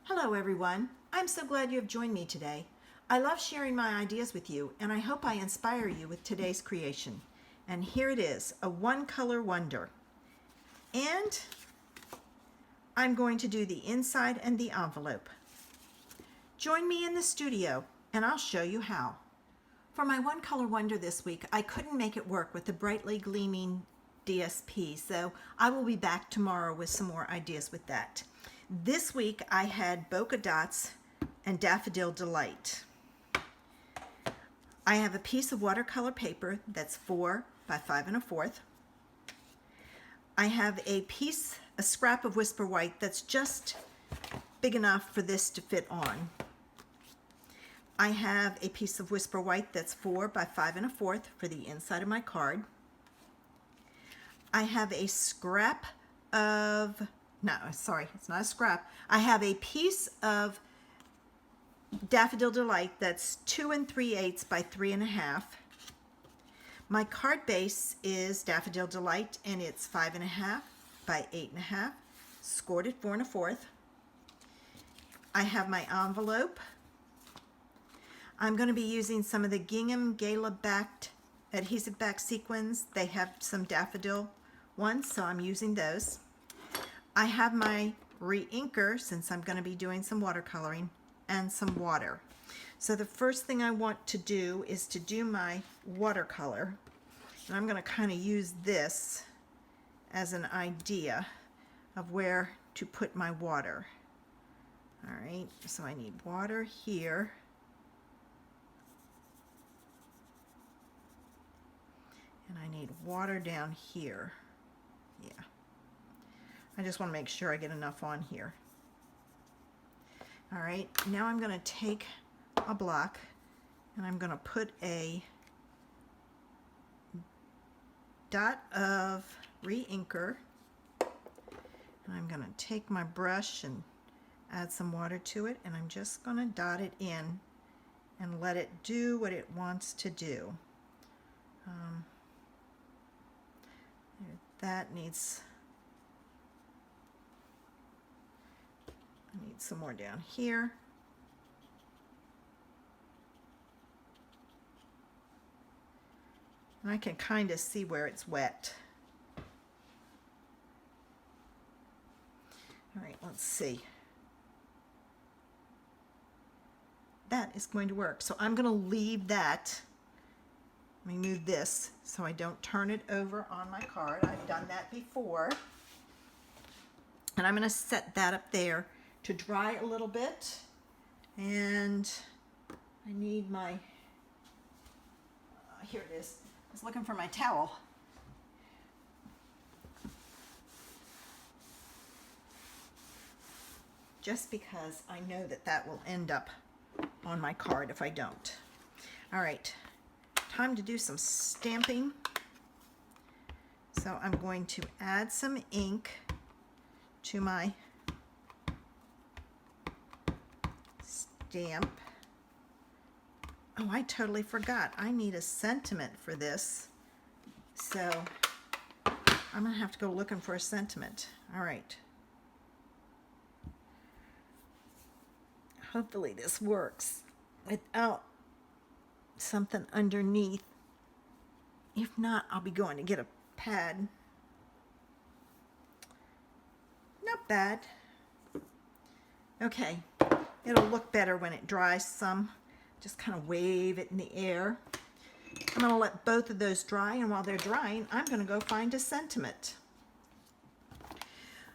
Hello everyone. I'm so glad you have joined me today. I love sharing my ideas with you, and I hope I inspire you with today's creation. And here it is, a one-color wonder. And I'm going to do the inside and the envelope. Join me in the studio and I'll show you how. For my one-color wonder this week, I couldn't make it work with the brightly gleaming DSP, so I will be back tomorrow with some more ideas with that. This week I had Bokeh Dots and Daffodil Delight. I have a piece of watercolor paper that's 4 by 5 1/4. I have a scrap of Whisper White that's just big enough for this to fit on. I have a piece of Whisper White that's 4 by 5 1/4 for the inside of my card. I have a scrap of, no, sorry, it's not a scrap. I have a piece of Daffodil Delight that's 2 3/8 by 3 1/2. My card base is Daffodil Delight and it's 5 1/2 by 8 1/2, scored at 4 1/4. I have my envelope. I'm going to be using some of the Gingham Gala backed adhesive back sequins. They have some daffodil ones, so I'm using those. I have my reinker, since I'm going to be doing some watercoloring, and some water. So the first thing I want to do is to do my watercolor, and I'm going to kind of use this as an idea of where to put my water. All right, so I need water here. And I need water down here. Yeah. I just want to make sure I get enough on here. All right, now I'm going to take a block and I'm going to put a dot of reinker. And I'm going to take my brush and add some water to it, and I'm just going to dot it in and let it do what it wants to do. That needs, I need some more down here. And I can kind of see where it's wet. All right, let's see. That is going to work. So I'm going to leave that. Let me move this so I don't turn it over on my card. I've done that before. And I'm going to set that up there to dry a little bit. And I need my, here it is. I was looking for my towel. Just because I know that that will end up on my card if I don't. All right. Time to do some stamping. So I'm going to add some ink to my stamp. Oh, I totally forgot. I need a sentiment for this. So I'm going to have to go looking for a sentiment. All right. Hopefully this works without something underneath. If not, I'll be going to get a pad. Not bad. Okay, it'll look better when it dries some. Just kind of wave it in the air. I'm going to let both of those dry, and while they're drying, I'm going to go find a sentiment.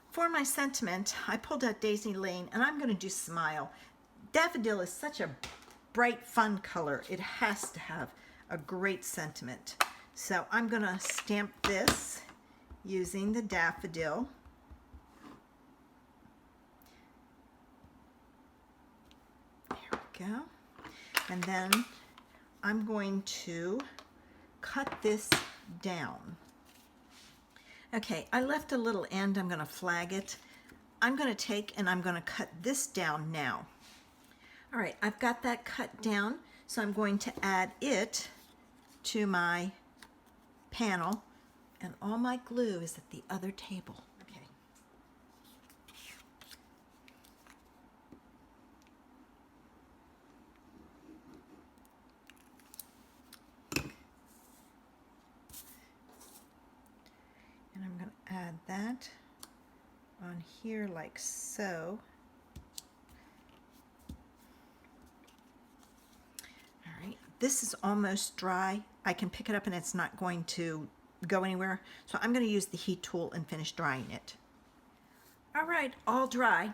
For my sentiment, I pulled out Daisy Lane, and I'm going to do Smile. Daffodil is such a bright, fun color. It has to have a great sentiment. So I'm going to stamp this using the daffodil. There we go. And then I'm going to cut this down. Okay, I left a little end. I'm going to flag it. I'm going to take and I'm going to cut this down now. All right, I've got that cut down, so I'm going to add it to my panel, and all my glue is at the other table. Okay. want that on here like so. All right, this is almost dry. I can pick it up and it's not going to go anywhere. So I'm going to use the heat tool and finish drying it. All right, all dry.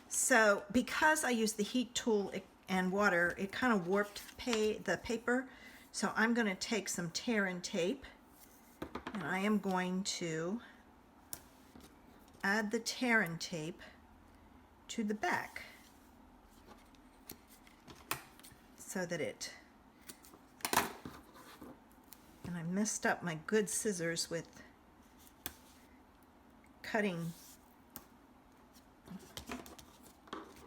So because I used the heat tool and water, it kind of warped the paper. So I'm going to take some tear and tape and I am going to add the tear and tape to the back so that it, and I messed up my good scissors with cutting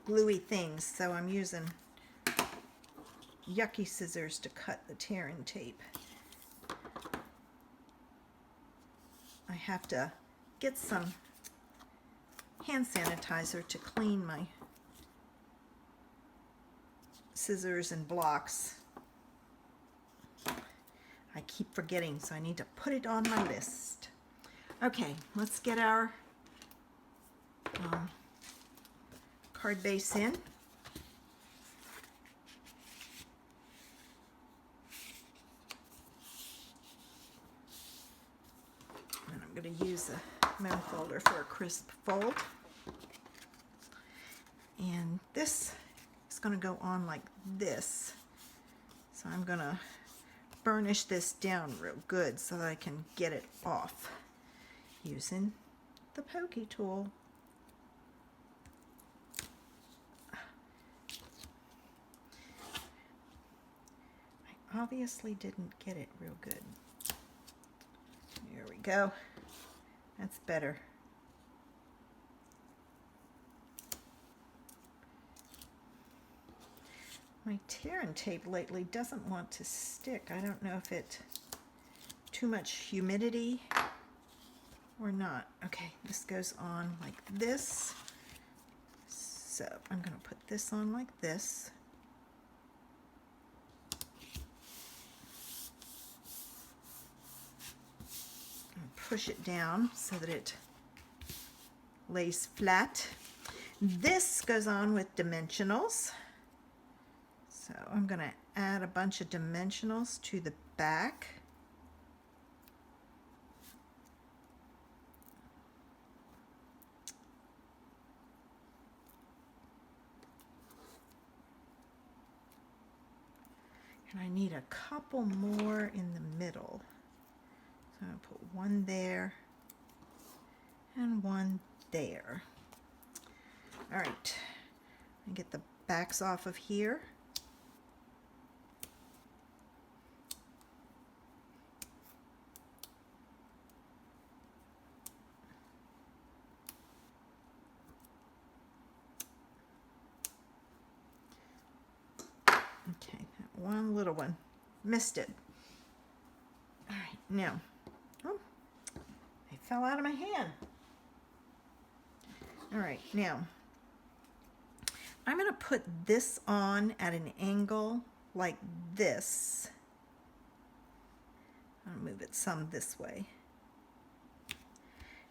gluey things, so I'm using yucky scissors to cut the tear and tape. I have to get some hand sanitizer to clean my scissors and blocks. I keep forgetting, so I need to put it on my list. Okay, let's get our card base in. And I'm going to use a memo folder for a crisp fold. And this is going to go on like this. So I'm going to burnish this down real good so that I can get it off using the pokey tool. I obviously didn't get it real good. There we go. That's better. My tear and tape lately doesn't want to stick. I don't know if it's too much humidity or not. Okay, this goes on like this. So I'm going to put this on like this. And push it down so that it lays flat. This goes on with dimensionals. So I'm going to add a bunch of dimensionals to the back. And I need a couple more in the middle. So I'm going to put one there and one there. All right, I get the backs off of here. Okay, that one little one. Missed it. All right, now, oh, it fell out of my hand. All right, now, I'm going to put this on at an angle like this. I'll move it some this way.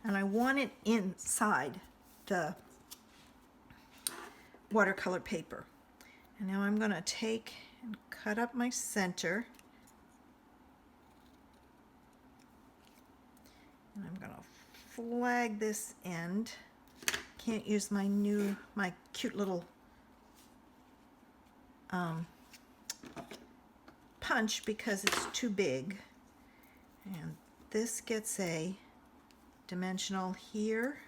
And I want it inside the watercolor paper. And now I'm going to take and cut up my center. And I'm going to flag this end. Can't use my cute little punch because it's too big. And this gets a dimensional here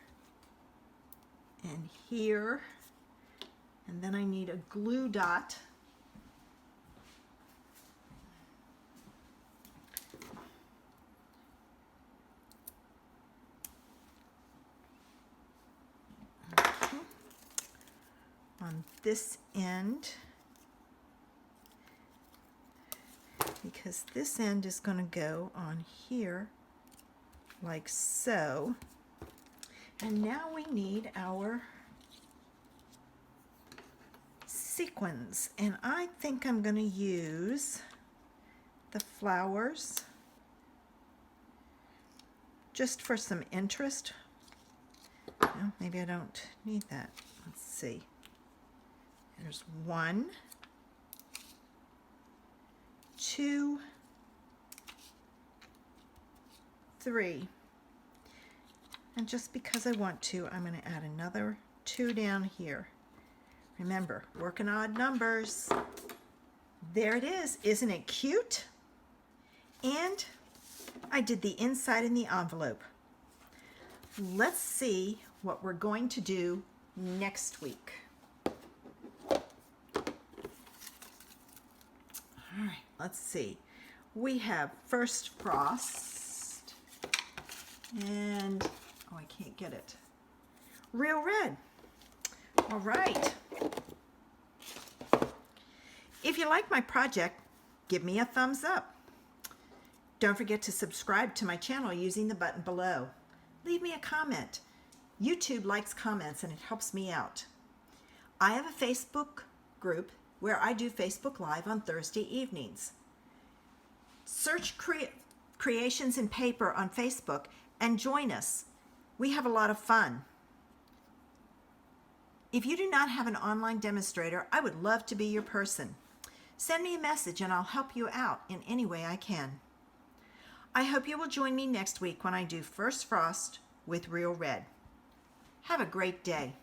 and here. And then I need a glue dot. Okay. On this end, because this end is going to go on here like so. And now we need our sequins, and I think I'm going to use the flowers just for some interest. Well, maybe I don't need that. Let's see. There's 1, 2, 3. And just because I want to, I'm going to add another 2 down here. Remember, working odd numbers. There it is. Isn't it cute? And I did the inside in the envelope. Let's see what we're going to do next week. All right, let's see. We have first frost and, oh, I can't get it. Real red. All right. If you like my project, give me a thumbs up. Don't forget to subscribe to my channel using the button below. Leave me a comment. YouTube likes comments and it helps me out. I have a Facebook group where I do Facebook Live on Thursday evenings. Search Creations in Paper on Facebook and join us. We have a lot of fun. If you do not have an online demonstrator, I would love to be your person. Send me a message and I'll help you out in any way I can. I hope you will join me next week when I do First Frost with Real Red. Have a great day.